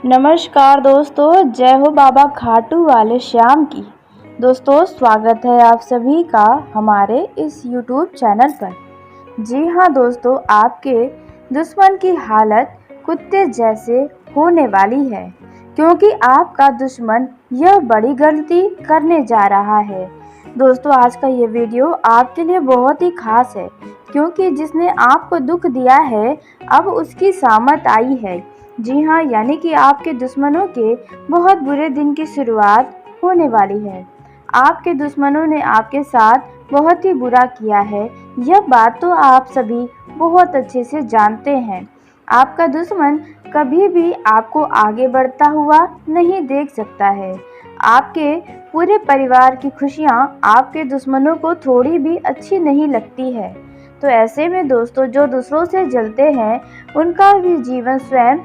नमस्कार दोस्तों, जय हो बाबा खाटू वाले श्याम की। दोस्तों, स्वागत है आप सभी का हमारे इस YouTube चैनल पर। जी हाँ दोस्तों, आपके दुश्मन की हालत कुत्ते जैसे होने वाली है, क्योंकि आपका दुश्मन यह बड़ी गलती करने जा रहा है। दोस्तों, आज का ये वीडियो आपके लिए बहुत ही खास है, क्योंकि जिसने आपको दुख दिया है अब उसकी सामत आई है। जी हाँ, यानी कि आपके दुश्मनों के बहुत बुरे दिन की शुरुआत होने वाली है। आपके दुश्मनों ने आपके साथ बहुत ही बुरा किया है, यह बात तो आप सभी बहुत अच्छे से जानते हैं। आपका दुश्मन कभी भी आपको आगे बढ़ता हुआ नहीं देख सकता है। आपके पूरे परिवार की खुशियाँ आपके दुश्मनों को थोड़ी भी अच्छी नहीं लगती है। तो ऐसे में दोस्तों, जो दूसरों से जलते हैं उनका भी जीवन स्वयं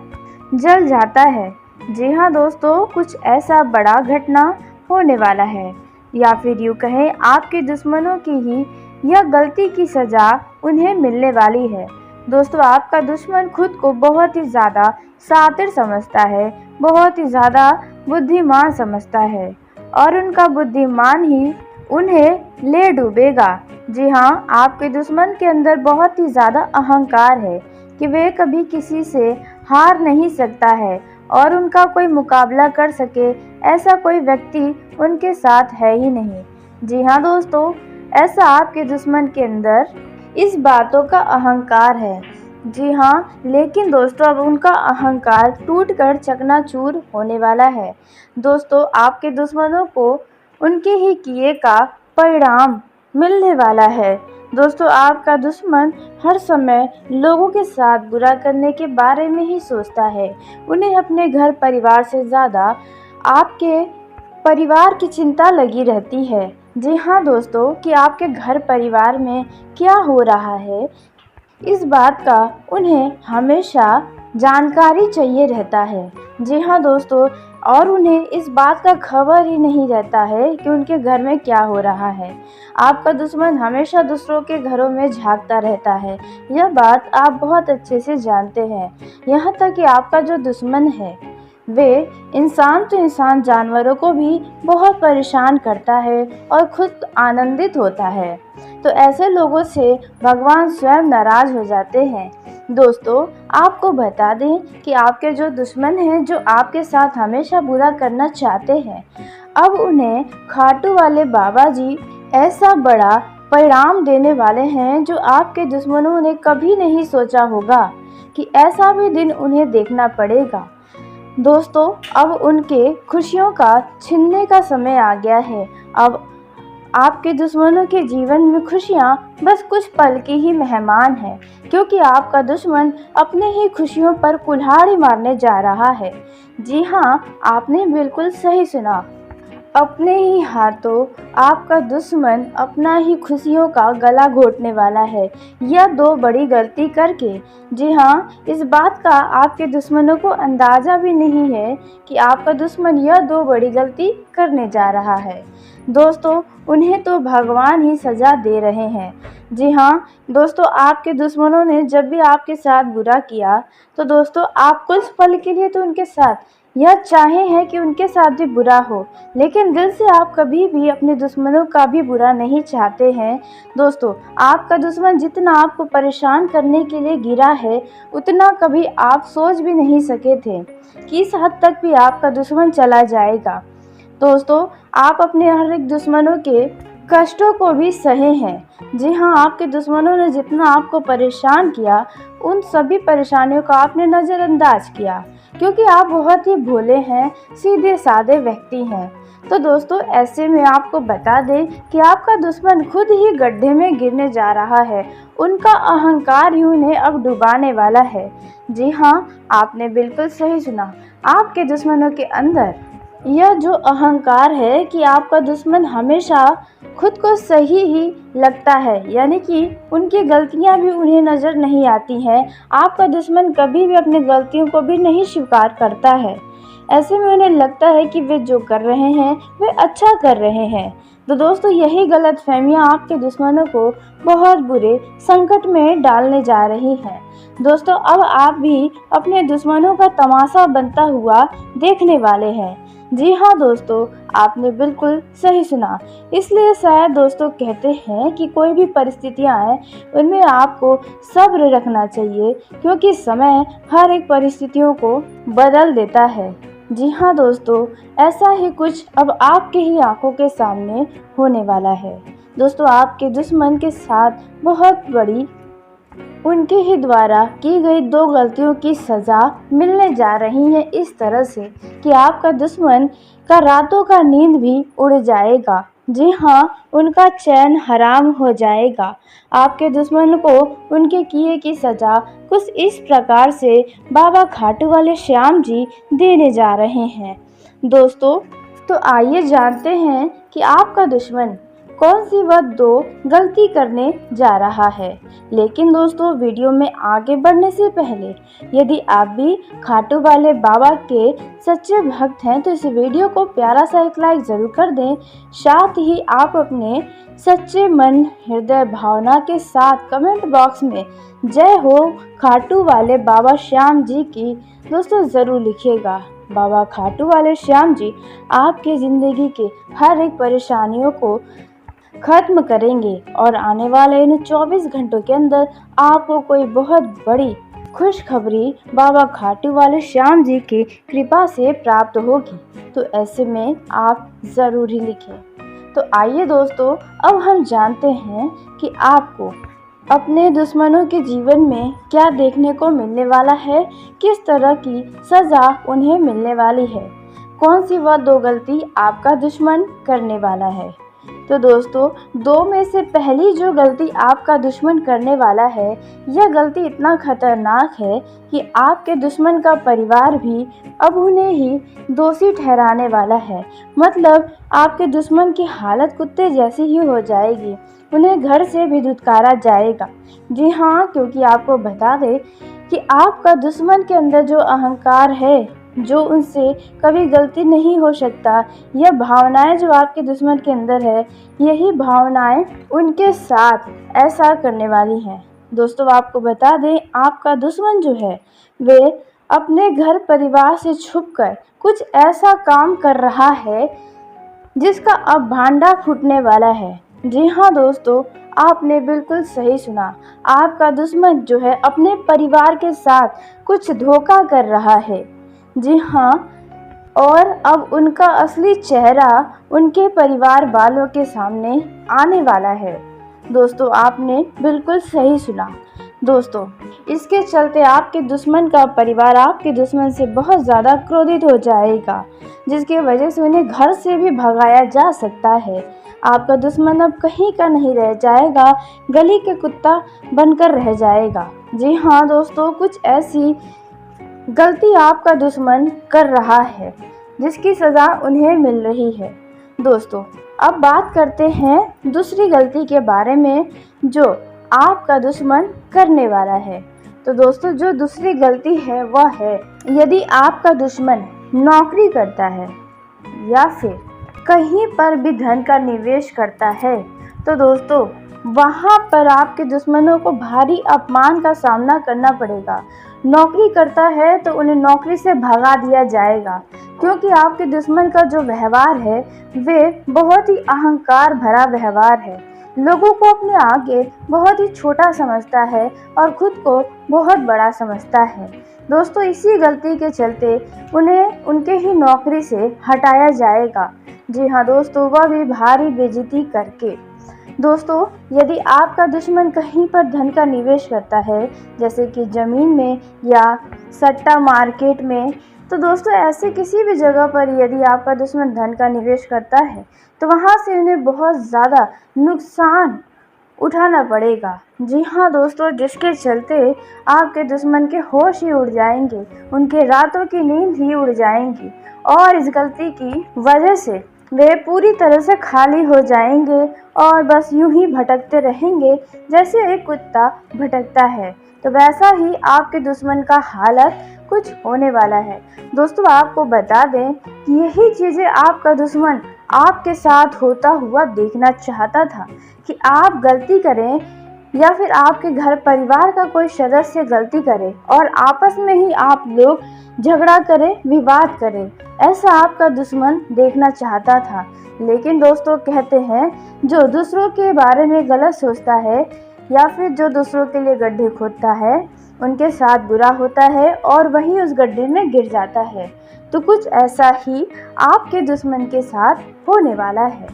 जल जाता है। जी हाँ दोस्तों, कुछ ऐसा बड़ा घटना होने वाला है, या फिर यूँ कहें आपके दुश्मनों की ही यह गलती की सज़ा उन्हें मिलने वाली है। दोस्तों, आपका दुश्मन खुद को बहुत ही ज़्यादा शातिर समझता है, बहुत ही ज़्यादा बुद्धिमान समझता है, और उनका बुद्धिमान ही उन्हें ले डूबेगा। जी हाँ, आपके दुश्मन के अंदर बहुत ही ज़्यादा अहंकार है कि वे कभी किसी से हार नहीं सकता है, और उनका कोई मुकाबला कर सके ऐसा कोई व्यक्ति उनके साथ है ही नहीं। जी हाँ दोस्तों, ऐसा आपके दुश्मन के अंदर इस बातों का अहंकार है। जी हाँ, लेकिन दोस्तों अब उनका अहंकार टूटकर चकनाचूर होने वाला है। दोस्तों, आपके दुश्मनों को उनके ही किए का परिणाम मिलने वाला है। दोस्तों, आपका दुश्मन हर समय लोगों के साथ बुरा करने के बारे में ही सोचता है। उन्हें अपने घर परिवार से ज़्यादा आपके परिवार की चिंता लगी रहती है। जी हाँ दोस्तों, कि आपके घर परिवार में क्या हो रहा है, इस बात का उन्हें हमेशा जानकारी चाहिए रहता है। जी हाँ दोस्तों, और उन्हें इस बात का खबर ही नहीं रहता है कि उनके घर में क्या हो रहा है। आपका दुश्मन हमेशा दूसरों के घरों में झांकता रहता है, यह बात आप बहुत अच्छे से जानते हैं। यहाँ तक कि आपका जो दुश्मन है वे इंसान तो इंसान जानवरों को भी बहुत परेशान करता है और खुद आनंदित होता है। तो ऐसे लोगों से भगवान स्वयं नाराज हो जाते हैं। दोस्तों, आपको बता दें कि आपके जो दुश्मन हैं, जो आपके साथ हमेशा बुरा करना चाहते हैं, अब उन्हें खाटू वाले बाबा जी ऐसा बड़ा परिणाम देने वाले हैं जो आपके दुश्मनों ने कभी नहीं सोचा होगा कि ऐसा भी दिन उन्हें देखना पड़ेगा। दोस्तों, अब उनके खुशियों का छीनने का समय आ गया है। अब आपके दुश्मनों के जीवन में खुशियाँ बस कुछ पल की ही मेहमान हैं, क्योंकि आपका दुश्मन अपने ही खुशियों पर कुल्हाड़ी मारने जा रहा है। जी हाँ, आपने बिल्कुल सही सुना। अपने ही हाथों आपका दुश्मन अपना ही खुशियों का गला घोटने वाला है, यह दो बड़ी गलती करके। जी हाँ, इस बात का आपके दुश्मनों को अंदाज़ा भी नहीं है कि आपका दुश्मन यह दो बड़ी गलती करने जा रहा है। दोस्तों, उन्हें तो भगवान ही सज़ा दे रहे हैं। जी हाँ दोस्तों, आपके दुश्मनों ने जब भी आपके साथ बुरा किया तो दोस्तों आप कुछ पल के लिए तो उनके साथ यह चाहे हैं कि उनके साथ भी बुरा हो, लेकिन दिल से आप कभी भी अपने दुश्मनों का भी बुरा नहीं चाहते हैं। दोस्तों, आपका दुश्मन जितना आपको परेशान करने के लिए गिरा है, उतना कभी आप सोच भी नहीं सके थे कि इस हद तक भी आपका दुश्मन चला जाएगा। दोस्तों, आप अपने हर एक दुश्मनों के कष्टों को भी सहे हैं। जी हाँ, आपके दुश्मनों ने जितना आपको परेशान किया, उन सभी परेशानियों को आपने नज़रअंदाज किया, क्योंकि आप बहुत ही भोले हैं, सीधे साधे व्यक्ति हैं। तो दोस्तों, ऐसे में आपको बता दें कि आपका दुश्मन खुद ही गड्ढे में गिरने जा रहा है। उनका अहंकार ही उन्हें अब डुबाने वाला है। जी हाँ, आपने बिल्कुल सही सुना। आपके दुश्मनों के अंदर यह जो अहंकार है कि आपका दुश्मन हमेशा खुद को सही ही लगता है, यानी कि उनकी गलतियां भी उन्हें नज़र नहीं आती हैं। आपका दुश्मन कभी भी अपनी गलतियों को भी नहीं स्वीकार करता है। ऐसे में उन्हें लगता है कि वे जो कर रहे हैं वे अच्छा कर रहे हैं। तो दोस्तों यही गलतफहमियां आपके दुश्मनों को बहुत बुरे संकट में डालने जा रही हैं। दोस्तों अब आप भी अपने दुश्मनों का तमाशा बनता हुआ देखने वाले हैं। जी हाँ दोस्तों, आपने बिल्कुल सही सुना। इसलिए शायद दोस्तों कहते हैं कि कोई भी परिस्थितियां आए उनमें आपको सब्र रखना चाहिए, क्योंकि समय हर एक परिस्थितियों को बदल देता है। जी हाँ दोस्तों, ऐसा ही कुछ अब आपके ही आंखों के सामने होने वाला है। दोस्तों आपके दुश्मन के साथ बहुत बड़ी उनके ही द्वारा की गई 2 गलतियों की सज़ा मिलने जा रही है, इस तरह से कि आपका दुश्मन का रातों का नींद भी उड़ जाएगा। जी हाँ, उनका चैन हराम हो जाएगा। आपके दुश्मन को उनके किए की सज़ा कुछ इस प्रकार से बाबा खाटू वाले श्याम जी देने जा रहे हैं। दोस्तों तो आइए जानते हैं कि आपका दुश्मन कौन सी वह 2 गलती करने जा रहा है। लेकिन दोस्तों वीडियो में आगे बढ़ने से पहले यदि आप भी खाटू वाले बाबा के सच्चे भक्त हैं तो इस वीडियो को प्यारा सा एक लाइक ज़रूर कर दें। साथ ही आप अपने सच्चे मन हृदय भावना के साथ कमेंट बॉक्स में जय हो खाटू वाले बाबा श्याम जी की दोस्तों ज़रूर लिखिएगा। बाबा खाटू वाले श्याम जी आपके ज़िंदगी के हर एक परेशानियों को खत्म करेंगे और आने वाले इन 24 घंटों के अंदर आपको कोई बहुत बड़ी खुशखबरी बाबा खाटू वाले श्याम जी की कृपा से प्राप्त होगी। तो ऐसे में आप ज़रूर ही लिखें। तो आइए दोस्तों अब हम जानते हैं कि आपको अपने दुश्मनों के जीवन में क्या देखने को मिलने वाला है, किस तरह की सज़ा उन्हें मिलने वाली है, कौन सी वह 2 गलती आपका दुश्मन करने वाला है। तो दोस्तों 2 में से पहली जो गलती आपका दुश्मन करने वाला है, यह गलती इतना खतरनाक है कि आपके दुश्मन का परिवार भी अब उन्हें ही दोषी ठहराने वाला है। मतलब आपके दुश्मन की हालत कुत्ते जैसी ही हो जाएगी, उन्हें घर से भी धुतकारा जाएगा। जी हाँ, क्योंकि आपको बता दें कि आपका दुश्मन के अंदर जो अहंकार है, जो उनसे कभी गलती नहीं हो सकता, यह भावनाएं जो आपके दुश्मन के अंदर है, यही भावनाएं उनके साथ ऐसा करने वाली हैं। दोस्तों आपको बता दें, आपका दुश्मन जो है वे अपने घर परिवार से छुपकर कुछ ऐसा काम कर रहा है जिसका अब भांडा फूटने वाला है। जी हाँ दोस्तों, आपने बिल्कुल सही सुना। आपका दुश्मन जो है अपने परिवार के साथ कुछ धोखा कर रहा है। जी हाँ, और अब उनका असली चेहरा उनके परिवार वालों के सामने आने वाला है। दोस्तों आपने बिल्कुल सही सुना। दोस्तों इसके चलते आपके दुश्मन का परिवार आपके दुश्मन से बहुत ज़्यादा क्रोधित हो जाएगा, जिसकी वजह से उन्हें घर से भी भगाया जा सकता है। आपका दुश्मन अब कहीं का नहीं रह जाएगा, गली के कुत्ता बनकर रह जाएगा। जी हाँ दोस्तों, कुछ ऐसी गलती आपका दुश्मन कर रहा है जिसकी सज़ा उन्हें मिल रही है। दोस्तों अब बात करते हैं दूसरी गलती के बारे में जो आपका दुश्मन करने वाला है। तो दोस्तों जो दूसरी गलती है वह है, यदि आपका दुश्मन नौकरी करता है या फिर कहीं पर भी धन का निवेश करता है, तो दोस्तों वहाँ पर आपके दुश्मनों को भारी अपमान का सामना करना पड़ेगा। नौकरी करता है तो उन्हें नौकरी से भगा दिया जाएगा, क्योंकि आपके दुश्मन का जो व्यवहार है वे बहुत ही अहंकार भरा व्यवहार है। लोगों को अपने आगे बहुत ही छोटा समझता है और खुद को बहुत बड़ा समझता है। दोस्तों इसी गलती के चलते उन्हें उनके ही नौकरी से हटाया जाएगा। जी हाँ दोस्तों, वह भी भारी बेइज्जती करके। दोस्तों यदि आपका दुश्मन कहीं पर धन का निवेश करता है, जैसे कि ज़मीन में या सट्टा मार्केट में, तो दोस्तों ऐसे किसी भी जगह पर यदि आपका दुश्मन धन का निवेश करता है तो वहाँ से उन्हें बहुत ज़्यादा नुकसान उठाना पड़ेगा। जी हाँ दोस्तों, जिसके चलते आपके दुश्मन के होश ही उड़ जाएंगे, उनके रातों की नींद ही उड़ जाएंगी और इस गलती की वजह से वे पूरी तरह से खाली हो जाएंगे और बस यूं ही भटकते रहेंगे जैसे एक कुत्ता भटकता है। तो वैसा ही आपके दुश्मन का हालत कुछ होने वाला है। दोस्तों आपको बता दें कि यही चीज़ें आपका दुश्मन आपके साथ होता हुआ देखना चाहता था कि आप गलती करें या फिर आपके घर परिवार का कोई सदस्य गलती करे और आपस में ही आप लोग झगड़ा करें, विवाद करें। ऐसा आपका दुश्मन देखना चाहता था। लेकिन दोस्तों कहते हैं, जो दूसरों के बारे में गलत सोचता है या फिर जो दूसरों के लिए गड्ढे खोदता है, उनके साथ बुरा होता है और वही उस गड्ढे में गिर जाता है। तो कुछ ऐसा ही आपके दुश्मन के साथ होने वाला है।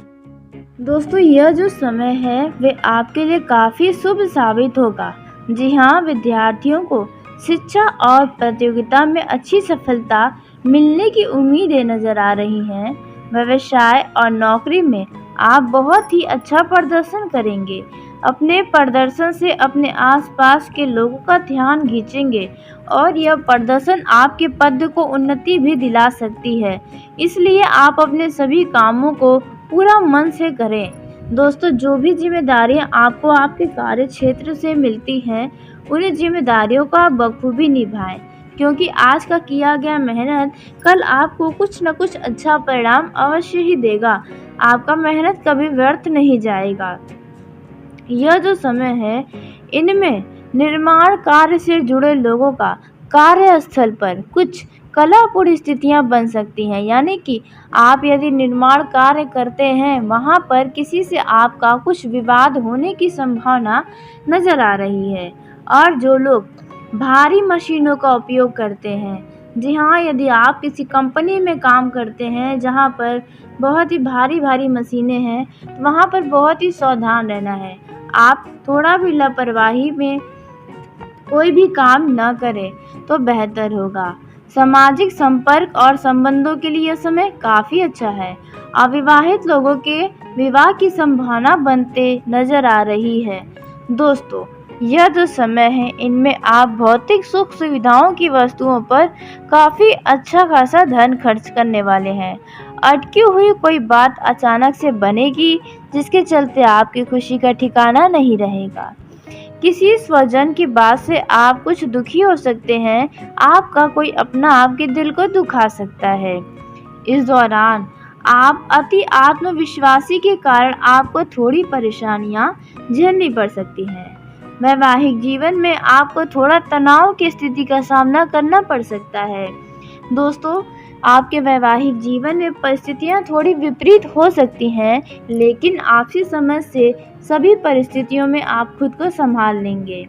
दोस्तों यह जो समय है वे आपके लिए काफ़ी शुभ साबित होगा। जी हाँ, विद्यार्थियों को शिक्षा और प्रतियोगिता में अच्छी सफलता मिलने की उम्मीदें नज़र आ रही हैं। व्यवसाय और नौकरी में आप बहुत ही अच्छा प्रदर्शन करेंगे। अपने प्रदर्शन से अपने आसपास के लोगों का ध्यान खींचेंगे और यह प्रदर्शन आपके पद को उन्नति भी दिला सकती है। इसलिए आप अपने सभी कामों को पूरा मन से करें। दोस्तों जो भी जिम्मेदारियां आपको आपके कार्य क्षेत्र से मिलती हैं, उन्हें जिम्मेदारियों का बखूबी निभाएं, क्योंकि आज का किया गया मेहनत कल आपको कुछ न कुछ अच्छा परिणाम अवश्य ही देगा। आपका मेहनत कभी व्यर्थ नहीं जाएगा। यह जो समय है, इनमें निर्माण कार्य से जुड़े लोगों का कार्यस्थल पर कुछ कलापूर्ण स्थितियां बन सकती हैं। यानी कि आप यदि निर्माण कार्य करते हैं, वहां पर किसी से आपका कुछ विवाद होने की संभावना नजर आ रही है। और जो लोग भारी मशीनों का उपयोग करते हैं, जी हाँ, यदि आप किसी कंपनी में काम करते हैं जहां पर बहुत ही भारी भारी मशीनें हैं, तो वहां पर बहुत ही सावधान रहना है। आप थोड़ा भी लापरवाही में कोई भी काम न करें तो बेहतर होगा। सामाजिक संपर्क और संबंधों के लिए यह समय काफ़ी अच्छा है। अविवाहित लोगों के विवाह की संभावना बनते नजर आ रही है। दोस्तों यह जो समय है, इनमें आप भौतिक सुख सुविधाओं की वस्तुओं पर काफ़ी अच्छा खासा धन खर्च करने वाले हैं। अटकी हुई कोई बात अचानक से बनेगी, जिसके चलते आपकी खुशी का ठिकाना नहीं रहेगा। किसी स्वजन की बात से आप कुछ दुखी हो सकते हैं। आपका कोई अपना आपके दिल को दुखा सकता है। इस दौरान आप अति आत्मविश्वासी के कारण आपको थोड़ी परेशानियां झेलनी पड़ सकती हैं। वैवाहिक जीवन में आपको थोड़ा तनाव की स्थिति का सामना करना पड़ सकता है। दोस्तों आपके वैवाहिक जीवन में परिस्थितियां थोड़ी विपरीत हो सकती हैं, लेकिन आपसी समझ से सभी परिस्थितियों में आप खुद को संभाल लेंगे।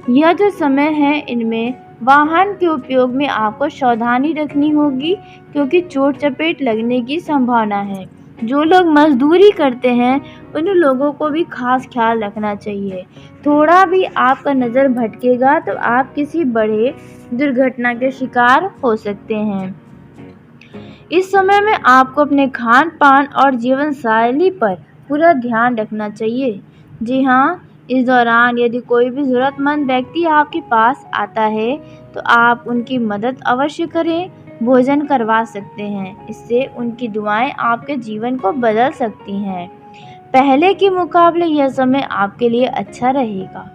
यह जो समय है, इनमें वाहन के उपयोग में आपको सावधानी रखनी होगी, क्योंकि चोट चपेट लगने की संभावना है। जो लोग मजदूरी करते हैं, उन लोगों को भी खास ख्याल रखना चाहिए। थोड़ा भी आपका नज़र भटकेगा तो आप किसी बड़े दुर्घटना के शिकार हो सकते हैं। इस समय में आपको अपने खान पान और जीवन शैली पर पूरा ध्यान रखना चाहिए। जी हाँ, इस दौरान यदि कोई भी ज़रूरतमंद व्यक्ति आपके पास आता है, तो आप उनकी मदद अवश्य करें। भोजन करवा सकते हैं, इससे उनकी दुआएं आपके जीवन को बदल सकती हैं। पहले के मुकाबले यह समय आपके लिए अच्छा रहेगा।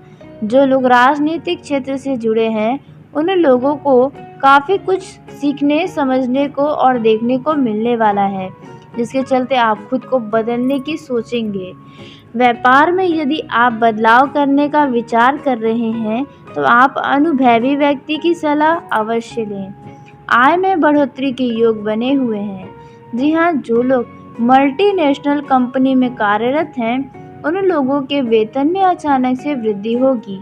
जो लोग राजनीतिक क्षेत्र से जुड़े हैं, उन लोगों को काफ़ी कुछ सीखने, समझने को और देखने को मिलने वाला है, जिसके चलते आप खुद को बदलने की सोचेंगे। व्यापार में यदि आप बदलाव करने का विचार कर रहे हैं, तो आप अनुभवी व्यक्ति की सलाह अवश्य लें। आय में बढ़ोतरी के योग बने हुए हैं। जी हाँ, जो लोग मल्टीनेशनल कंपनी में कार्यरत हैं, उन लोगों के वेतन में अचानक से वृद्धि होगी।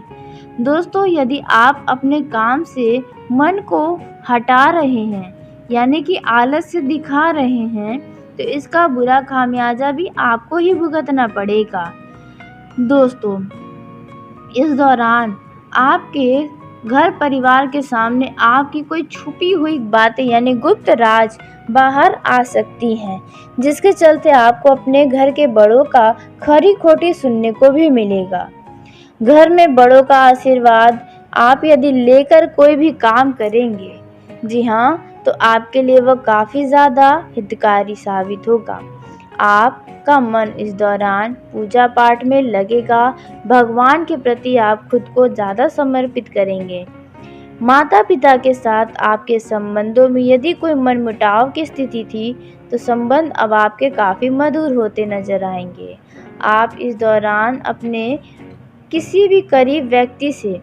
दोस्तों यदि आप अपने काम से मन को हटा रहे हैं, यानी कि आलस्य दिखा रहे हैं, तो इसका बुरा खामियाजा भी आपको ही भुगतना पड़ेगा। दोस्तों इस दौरान आपके घर परिवार के सामने आपकी कोई छुपी हुई बातें यानी गुप्त राज बाहर आ सकती हैं, जिसके चलते आपको अपने घर के बड़ों का खरी खोटी सुनने को भी मिलेगा। घर में बड़ों का आशीर्वाद आप यदि लेकर कोई भी काम करेंगे, जी हाँ, तो आपके लिए वह काफ़ी ज़्यादा हितकारी साबित होगा। आपका मन इस दौरान पूजा पाठ में लगेगा। भगवान के प्रति आप खुद को ज़्यादा समर्पित करेंगे। माता पिता के साथ आपके संबंधों में यदि कोई मनमुटाव की स्थिति थी तो संबंध अब आपके काफ़ी मधुर होते नजर आएंगे। आप इस दौरान अपने किसी भी करीब व्यक्ति से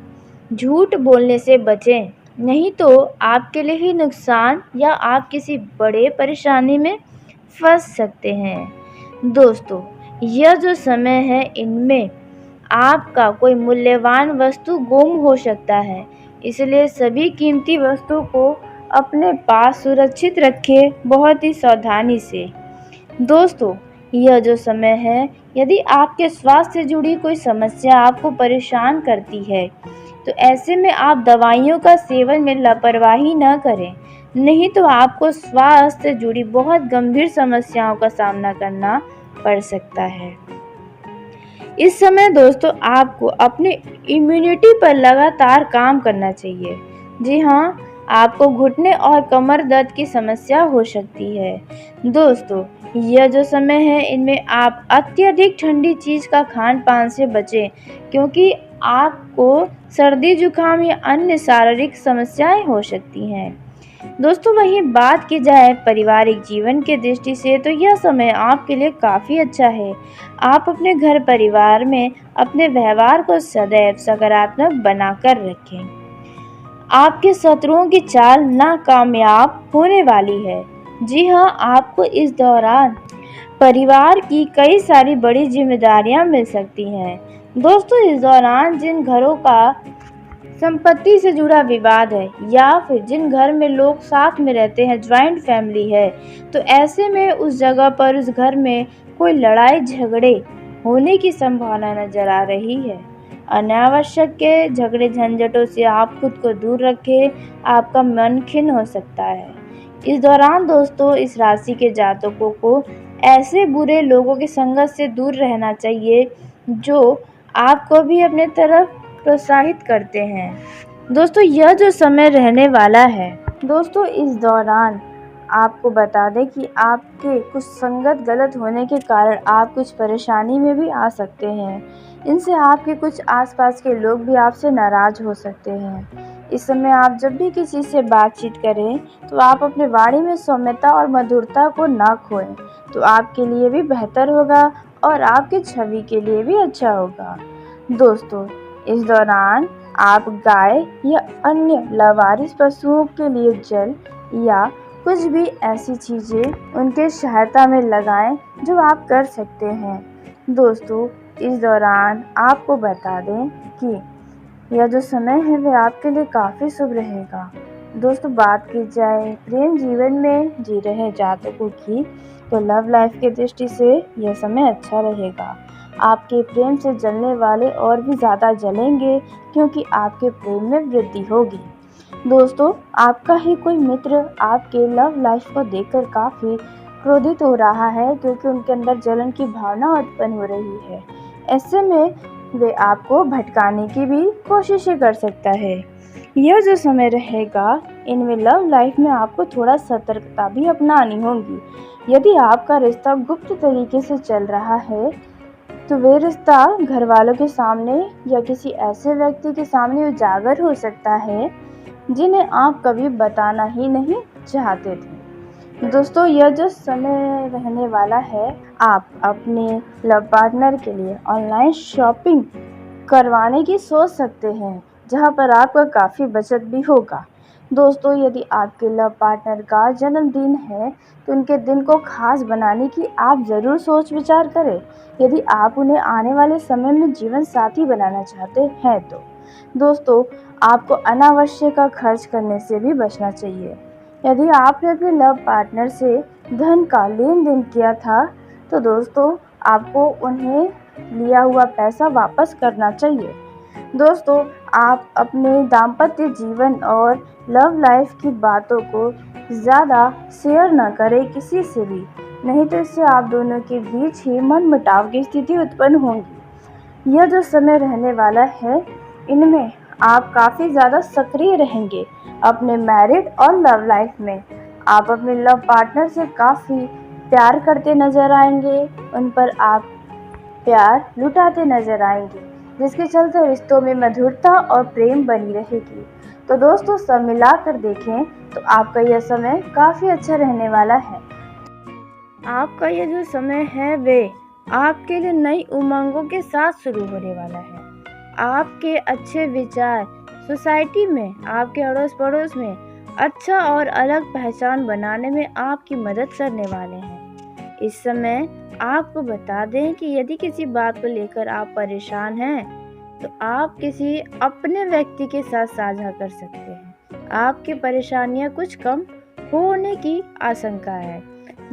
झूठ बोलने से बचें, नहीं तो आपके लिए ही नुकसान या आप किसी बड़े परेशानी में फंस सकते हैं। दोस्तों, यह जो समय है इनमें आपका कोई मूल्यवान वस्तु गुम हो सकता है, इसलिए सभी कीमती वस्तु को अपने पास सुरक्षित रखें, बहुत ही सावधानी से। दोस्तों, यह जो समय है, यदि आपके स्वास्थ्य से जुड़ी कोई समस्या आपको परेशान करती है, तो ऐसे में आप दवाइयों का सेवन में लापरवाही न करें, नहीं तो आपको स्वास्थ्य से जुड़ी बहुत गंभीर समस्याओं का सामना करना पड़ सकता है। इस समय दोस्तों आपको अपने इम्यूनिटी पर लगातार काम करना चाहिए। जी हाँ, आपको घुटने और कमर दर्द की समस्या हो सकती है। दोस्तों, यह जो समय है इनमें आप अत्यधिक ठंडी चीज़ का खान पान से बचें, क्योंकि आपको सर्दी जुकाम या अन्य शारीरिक समस्याएं हो सकती हैं। दोस्तों, वहीं बात की जाए पारिवारिक जीवन के दृष्टि से तो यह समय आपके लिए काफ़ी अच्छा है। आप अपने घर परिवार में अपने व्यवहार को सदैव सकारात्मक बनाकर रखें। आपके शत्रुओं की चाल नाकामयाब होने वाली है। जी हाँ, आपको इस दौरान परिवार की कई सारी बड़ी जिम्मेदारियां मिल सकती हैं। दोस्तों, इस दौरान जिन घरों का संपत्ति से जुड़ा विवाद है या फिर जिन घर में लोग साथ में रहते हैं, जॉइंट फैमिली है, तो ऐसे में उस जगह पर उस घर में कोई लड़ाई झगड़े होने की संभावना नजर आ रही है। अनावश्यक के झगड़े झंझटों से आप खुद को दूर रखें, आपका मन खिन्न हो सकता है। इस दौरान दोस्तों इस राशि के जातकों को ऐसे बुरे लोगों की संगत से दूर रहना चाहिए जो आपको भी अपने तरफ प्रोत्साहित करते हैं। दोस्तों, यह जो समय रहने वाला है, दोस्तों इस दौरान आपको बता दें कि आपके कुछ संगत गलत होने के कारण आप कुछ परेशानी में भी आ सकते हैं। इनसे आपके कुछ आसपास के लोग भी आपसे नाराज हो सकते हैं। इस समय आप जब भी किसी से बातचीत करें तो आप अपने वाणी में सौम्यता और मधुरता को ना खोएं, तो आपके लिए भी बेहतर होगा और आपकी छवि के लिए भी अच्छा होगा। दोस्तों, इस दौरान आप गाय या अन्य लावारिस पशुओं के लिए जल या कुछ भी ऐसी चीज़ें उनके सहायता में लगाएं जो आप कर सकते हैं। दोस्तों, इस दौरान आपको बता दें कि यह जो समय है वह आपके लिए काफ़ी शुभ रहेगा। दोस्तों, बात की जाए प्रेम जीवन में जी रहे जातकों की, तो लव लाइफ की दृष्टि से यह समय अच्छा रहेगा। आपके प्रेम से जलने वाले और भी ज़्यादा जलेंगे, क्योंकि आपके प्रेम में वृद्धि होगी। दोस्तों, आपका ही कोई मित्र आपके लव लाइफ को देखकर काफ़ी क्रोधित हो रहा है, क्योंकि उनके अंदर जलन की भावना उत्पन्न हो रही है। ऐसे में वे आपको भटकाने की भी कोशिशें कर सकता है। यह जो समय रहेगा इनमें लव लाइफ में आपको थोड़ा सतर्कता भी अपनानी होगी। यदि आपका रिश्ता गुप्त तरीके से चल रहा है तो वे रिश्ता घर वालों के सामने या किसी ऐसे व्यक्ति के सामने उजागर हो सकता है जिन्हें आप कभी बताना ही नहीं चाहते थे। दोस्तों, यह जो समय रहने वाला है, आप अपने लव पार्टनर के लिए ऑनलाइन शॉपिंग करवाने की सोच सकते हैं, जहां पर आपका काफ़ी बचत भी होगा। दोस्तों, यदि आपके लव पार्टनर का जन्मदिन है तो उनके दिन को खास बनाने की आप ज़रूर सोच विचार करें। यदि आप उन्हें आने वाले समय में जीवन साथी बनाना चाहते हैं तो दोस्तों आपको अनावश्यक खर्च करने से भी बचना चाहिए। यदि आपने अपने लव पार्टनर से धन का लेन देन किया था तो दोस्तों आपको उन्हें लिया हुआ पैसा वापस करना चाहिए। दोस्तों, आप अपने दाम्पत्य जीवन और लव लाइफ की बातों को ज़्यादा शेयर न करें किसी से भी, नहीं तो इससे आप दोनों के बीच ही मनमुटाव की स्थिति उत्पन्न होगी। यह जो समय रहने वाला है इनमें आप काफ़ी ज़्यादा सक्रिय रहेंगे अपने मैरिड और लव लाइफ में। आप अपने लव पार्टनर से काफ़ी प्यार करते नज़र आएंगे, उन पर आप प्यार लुटाते नज़र आएंगे, जिसके चलते रिश्तों में मधुरता और प्रेम बनी रहेगी। तो दोस्तों सब मिलाकर देखें तो आपका यह समय काफ़ी अच्छा रहने वाला है। आपका ये जो समय है वे आपके लिए नई उमंगों के साथ शुरू होने वाला है। आपके अच्छे विचार सोसाइटी में, आपके अड़ोस पड़ोस में अच्छा और अलग पहचान बनाने में आपकी मदद करने वाले हैं। इस समय आपको बता दें कि यदि किसी बात को लेकर आप परेशान हैं तो आप किसी अपने व्यक्ति के साथ साझा कर सकते हैं। आपकी परेशानियां कुछ कम होने की आशंका है।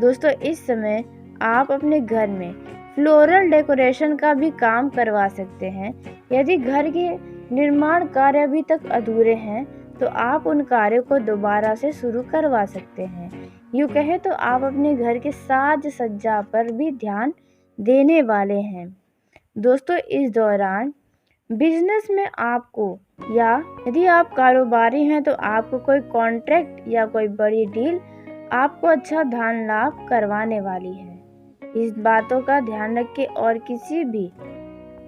दोस्तों इस समय आप अपने घर में फ्लोरल डेकोरेशन का भी काम करवा सकते हैं। यदि घर के निर्माण कार्य अभी तक अधूरे हैं तो आप उन कार्यों को दोबारा से शुरू करवा सकते हैं। यूँ कहें तो आप अपने घर के साज सज्जा पर भी ध्यान देने वाले हैं। दोस्तों इस दौरान बिजनेस में आपको, या यदि आप कारोबारी हैं तो आपको कोई कॉन्ट्रैक्ट या कोई बड़ी डील आपको अच्छा धन लाभ करवाने वाली है। इस बातों का ध्यान रखें और किसी भी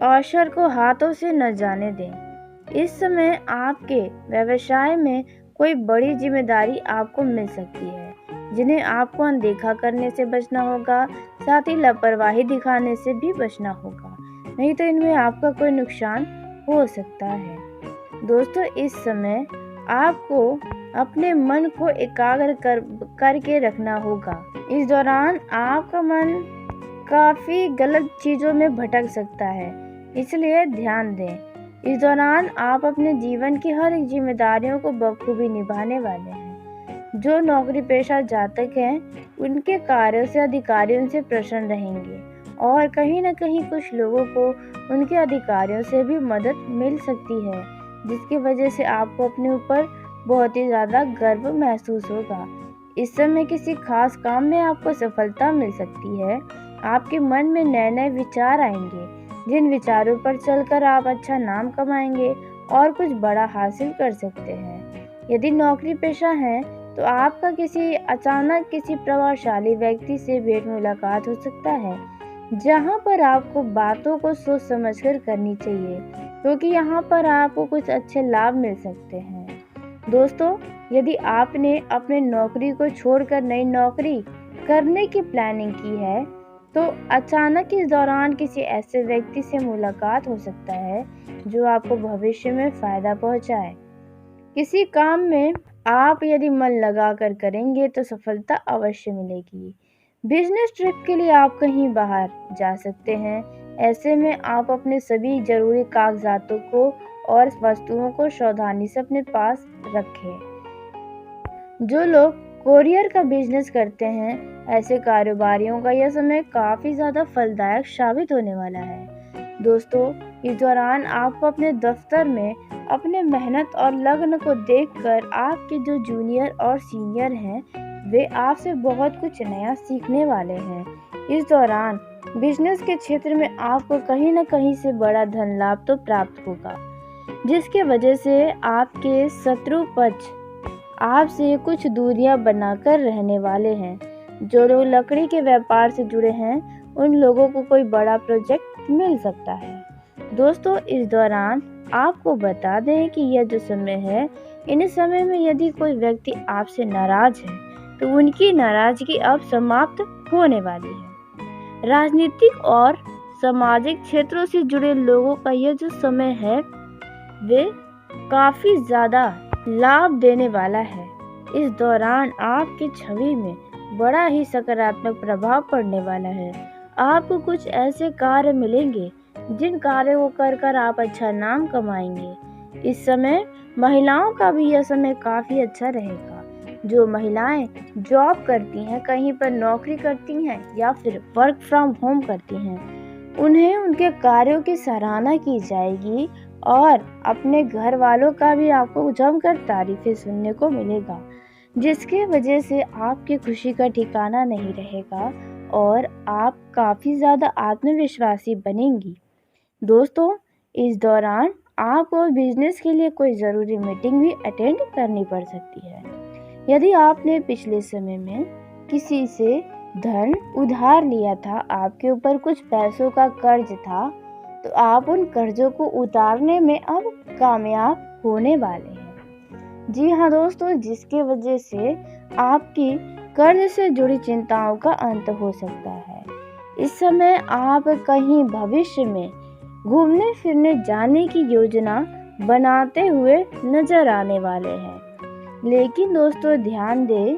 अवसर को हाथों से न जाने दें। इस समय आपके व्यवसाय में कोई बड़ी जिम्मेदारी आपको मिल सकती है जिन्हें आपको अनदेखा करने से बचना होगा। साथ ही लापरवाही दिखाने से भी बचना होगा, नहीं तो इनमें आपका कोई नुकसान हो सकता है। दोस्तों इस समय आपको अपने मन को एकाग्र करके रखना होगा। इस दौरान आपका मन काफ़ी गलत चीज़ों में भटक सकता है, इसलिए ध्यान दें। इस दौरान आप अपने जीवन की हर एक जिम्मेदारियों को बखूबी निभाने वाले हैं। जो नौकरी पेशा जातक हैं उनके कार्यों से अधिकारी उनसे प्रसन्न रहेंगे और कहीं न कहीं कुछ लोगों को उनके अधिकारियों से भी मदद मिल सकती है, जिसकी वजह से आपको अपने ऊपर बहुत ही ज़्यादा गर्व महसूस होगा। इस समय किसी खास काम में आपको सफलता मिल सकती है। आपके मन में नए नए विचार आएंगे, जिन विचारों पर चलकर आप अच्छा नाम कमाएंगे और कुछ बड़ा हासिल कर सकते हैं। यदि नौकरी पेशा हैं तो आपका अचानक किसी प्रभावशाली व्यक्ति से भेंट मुलाकात हो सकता है, जहां पर आपको बातों को सोच समझकर करनी चाहिए, क्योंकि यहाँ पर आपको कुछ अच्छे लाभ मिल सकते हैं। दोस्तों यदि आपने अपने नौकरी को छोड़कर नई नौकरी करने की प्लानिंग की है तो अचानक इस दौरान किसी ऐसे व्यक्ति से मुलाकात हो सकता है जो आपको भविष्य में फ़ायदा पहुंचाए। किसी काम में आप यदि मन लगाकर करेंगे तो सफलता अवश्य मिलेगी। बिजनेस ट्रिप के लिए आप कहीं बाहर जा सकते हैं। ऐसे में आप अपने सभी जरूरी कागजातों को और वस्तुओं को सावधानी से अपने पास रखें। जो लोग कोरियर का बिजनेस करते हैं ऐसे कारोबारियों का यह समय काफ़ी ज़्यादा फलदायक साबित होने वाला है। दोस्तों इस दौरान आपको अपने दफ्तर में अपने मेहनत और लगन को देखकर आपके जो जूनियर और सीनियर हैं वे आपसे बहुत कुछ नया सीखने वाले हैं। इस दौरान बिजनेस के क्षेत्र में आपको कहीं न कहीं से बड़ा धन लाभ तो प्राप्त होगा, जिसके वजह से आपके शत्रु पक्ष आपसे कुछ दूरियां बनाकर रहने वाले हैं। जो लोग लकड़ी के व्यापार से जुड़े हैं उन लोगों को कोई बड़ा प्रोजेक्ट मिल सकता है। दोस्तों इस दौरान आपको बता दें कि यह जो समय है, इन समय में यदि कोई व्यक्ति आपसे नाराज है तो उनकी नाराजगी अब समाप्त होने वाली है। राजनीतिक और सामाजिक क्षेत्रों से जुड़े लोगों का यह जो समय है वे काफ़ी ज़्यादा लाभ देने वाला है। इस दौरान आपकी छवि में बड़ा ही सकारात्मक प्रभाव पड़ने वाला है। आपको कुछ ऐसे कार्य मिलेंगे जिन कार्यों को कर आप अच्छा नाम कमाएंगे। इस समय महिलाओं का भी यह समय काफ़ी अच्छा रहेगा। जो महिलाएं जॉब करती हैं, कहीं पर नौकरी करती हैं या फिर वर्क फ्रॉम होम करती हैं, उन्हें उनके कार्यों की सराहना की जाएगी और अपने घर वालों का भी आपको जमकर तारीफें सुनने को मिलेगा, जिसके वजह से आपकी खुशी का ठिकाना नहीं रहेगा और आप काफ़ी ज़्यादा आत्मविश्वासी बनेंगी। दोस्तों इस दौरान आपको बिजनेस के लिए कोई ज़रूरी मीटिंग भी अटेंड करनी पड़ सकती है। यदि आपने पिछले समय में किसी से धन उधार लिया था, आपके ऊपर कुछ पैसों का कर्ज था, तो आप उन कर्जों को उतारने में अब कामयाब होने वाले हैं। जी हाँ दोस्तों, जिसके वजह से आपकी कर्ज से जुड़ी चिंताओं का अंत हो सकता है। इस समय आप कहीं भविष्य में घूमने फिरने जाने की योजना बनाते हुए नजर आने वाले हैं। लेकिन दोस्तों ध्यान दें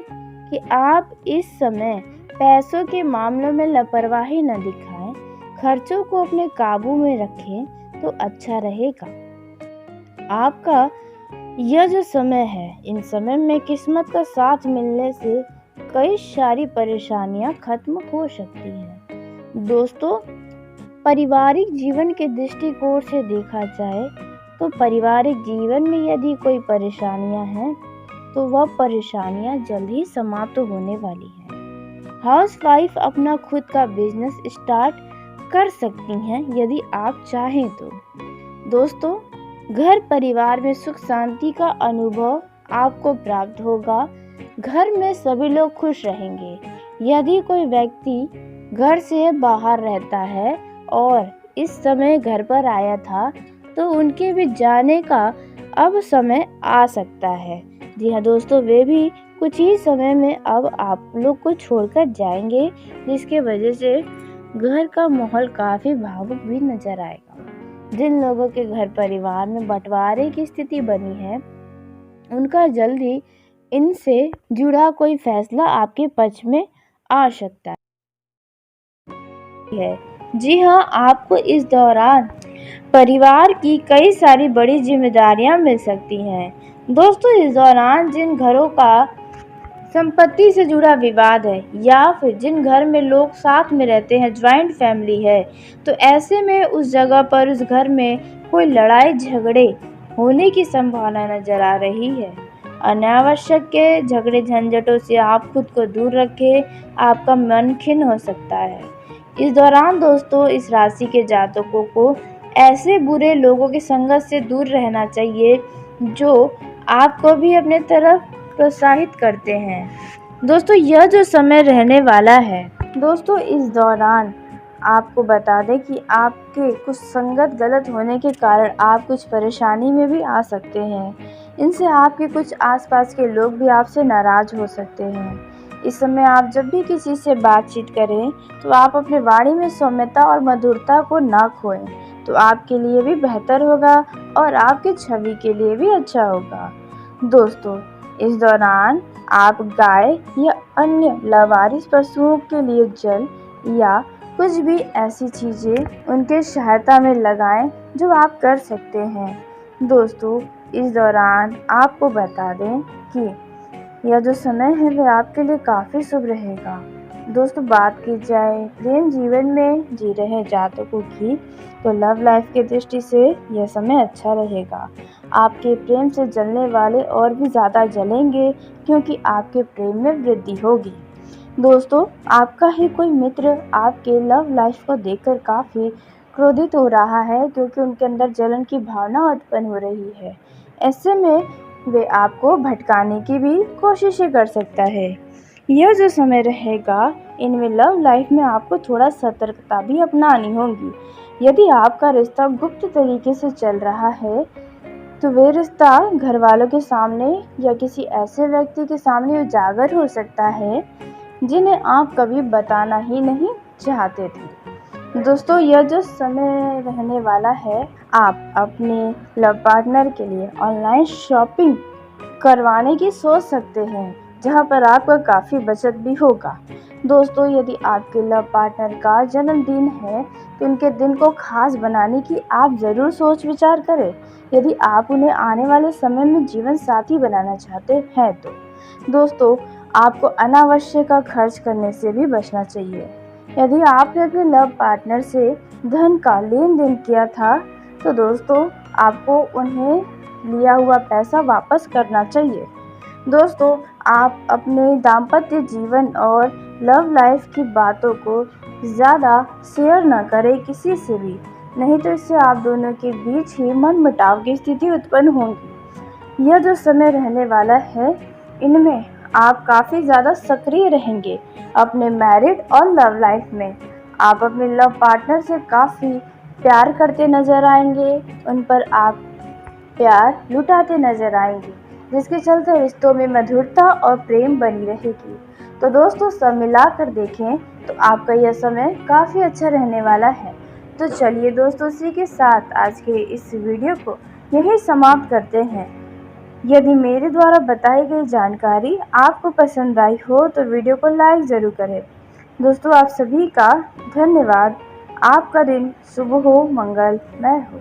कि आप इस समय पैसों के मामलों में लापरवाही न दिखाएं, खर्चों को अपने काबू में रखें तो अच्छा रहेगा। आपका यह जो समय है, इन समय में किस्मत का साथ मिलने से कई सारी परेशानियां खत्म हो सकती हैं। दोस्तों, पारिवारिक जीवन के दृष्टिकोण से देखा जाए तो पारिवारिक जीवन में यदि कोई परेशानियां हैं तो वह परेशानियां जल्द ही समाप्त होने वाली हैं। हाउसवाइफ अपना खुद का बिजनेस स्टार्ट कर सकती हैं यदि आप चाहें तो। दोस्तों, घर परिवार में सुख शांति का अनुभव आपको प्राप्त होगा। घर में सभी लोग खुश रहेंगे। यदि कोई व्यक्ति घर से बाहर रहता है और इस समय घर पर आया था तो उनके भी जाने का अब समय आ सकता है। जी हाँ दोस्तों, वे भी कुछ ही समय में अब आप लोग को छोड़कर जाएंगे, जिसके वजह से घर का माहौल काफ़ी भावुक भी नजर आएगा। जिन लोगों के घर परिवार में बंटवारे की स्थिति बनी है, उनका जल्द ही इनसे जुड़ा कोई फैसला आपके पक्ष में आ सकता है। जी हाँ, आपको इस दौरान परिवार की कई सारी बड़ी जिम्मेदारियां मिल सकती हैं। दोस्तों, इस दौरान जिन घरों का संपत्ति से जुड़ा विवाद है या फिर जिन घर में लोग साथ में रहते हैं, ज्वाइंट फैमिली है, तो ऐसे में उस जगह पर उस घर में कोई लड़ाई झगड़े होने की संभावना नजर आ रही है। अनावश्यक के झगड़े झंझटों से आप खुद को दूर रखें, आपका मन खिन्न हो सकता है। इस दौरान दोस्तों, इस राशि के जातकों को ऐसे बुरे लोगों की संगत से दूर रहना चाहिए जो आपको भी अपने तरफ प्रोत्साहित करते हैं। दोस्तों, यह जो समय रहने वाला है, दोस्तों इस दौरान आपको बता दें कि आपके कुछ संगत गलत होने के कारण आप कुछ परेशानी में भी आ सकते हैं। इनसे आपके कुछ आसपास के लोग भी आपसे नाराज हो सकते हैं। इस समय आप जब भी किसी से बातचीत करें तो आप अपने वाणी में सौम्यता और मधुरता को ना खोएं, तो आपके लिए भी बेहतर होगा और आपकी छवि के लिए भी अच्छा होगा। दोस्तों, इस दौरान आप गाय या अन्य लावारिस पशुओं के लिए जल या कुछ भी ऐसी चीज़ें उनके सहायता में लगाएं जो आप कर सकते हैं। दोस्तों, इस दौरान आपको बता दें कि यह जो समय है वह आपके लिए काफ़ी शुभ रहेगा। दोस्तों, बात की जाए प्रेम जीवन में जी रहे जातकों की, तो लव लाइफ की दृष्टि से यह समय अच्छा रहेगा। आपके प्रेम से जलने वाले और भी ज़्यादा जलेंगे क्योंकि आपके प्रेम में वृद्धि होगी। दोस्तों, आपका ही कोई मित्र आपके लव लाइफ को देखकर काफ़ी क्रोधित हो रहा है क्योंकि उनके अंदर जलन की भावना उत्पन्न हो रही है। ऐसे में वे आपको भटकाने की भी कोशिशें कर सकता है। यह जो समय रहेगा, इनमें लव लाइफ में आपको थोड़ा सतर्कता भी अपनानी होगी। यदि आपका रिश्ता गुप्त तरीके से चल रहा है तो वे रिश्ता घर वालों के सामने या किसी ऐसे व्यक्ति के सामने उजागर हो सकता है जिन्हें आप कभी बताना ही नहीं चाहते थे। दोस्तों, यह जो समय रहने वाला है, आप अपने लव पार्टनर के लिए ऑनलाइन शॉपिंग करवाने की सोच सकते हैं, जहां पर आपका काफ़ी बचत भी होगा। दोस्तों, यदि आपके लव पार्टनर का जन्मदिन है तो उनके दिन को खास बनाने की आप ज़रूर सोच विचार करें। यदि आप उन्हें आने वाले समय में जीवन साथी बनाना चाहते हैं तो दोस्तों, आपको अनावश्यक खर्च करने से भी बचना चाहिए। यदि आपने अपने लव पार्टनर से धन का लेन देन किया था तो दोस्तों, आपको उन्हें लिया हुआ पैसा वापस करना चाहिए। दोस्तों, आप अपने दाम्पत्य जीवन और लव लाइफ की बातों को ज़्यादा शेयर न करें किसी से भी, नहीं तो इससे आप दोनों के बीच ही मनमुटाव की स्थिति उत्पन्न होगी। यह जो समय रहने वाला है, इनमें आप काफ़ी ज़्यादा सक्रिय रहेंगे अपने मैरिड और लव लाइफ में। आप अपने लव पार्टनर से काफ़ी प्यार करते नज़र आएंगे, उन पर आप प्यार लुटाते नज़र आएंगे। जिसके चलते रिश्तों में मधुरता और प्रेम बनी रहेगी। तो दोस्तों सब मिलाकर देखें तो आपका यह समय काफ़ी अच्छा रहने वाला है। तो चलिए दोस्तों इसी के साथ आज के इस वीडियो को यहीं समाप्त करते हैं। यदि मेरे द्वारा बताई गई जानकारी आपको पसंद आई हो तो वीडियो को लाइक ज़रूर करें। दोस्तों आप सभी का धन्यवाद। आपका दिन शुभ हो, मंगलमय हो।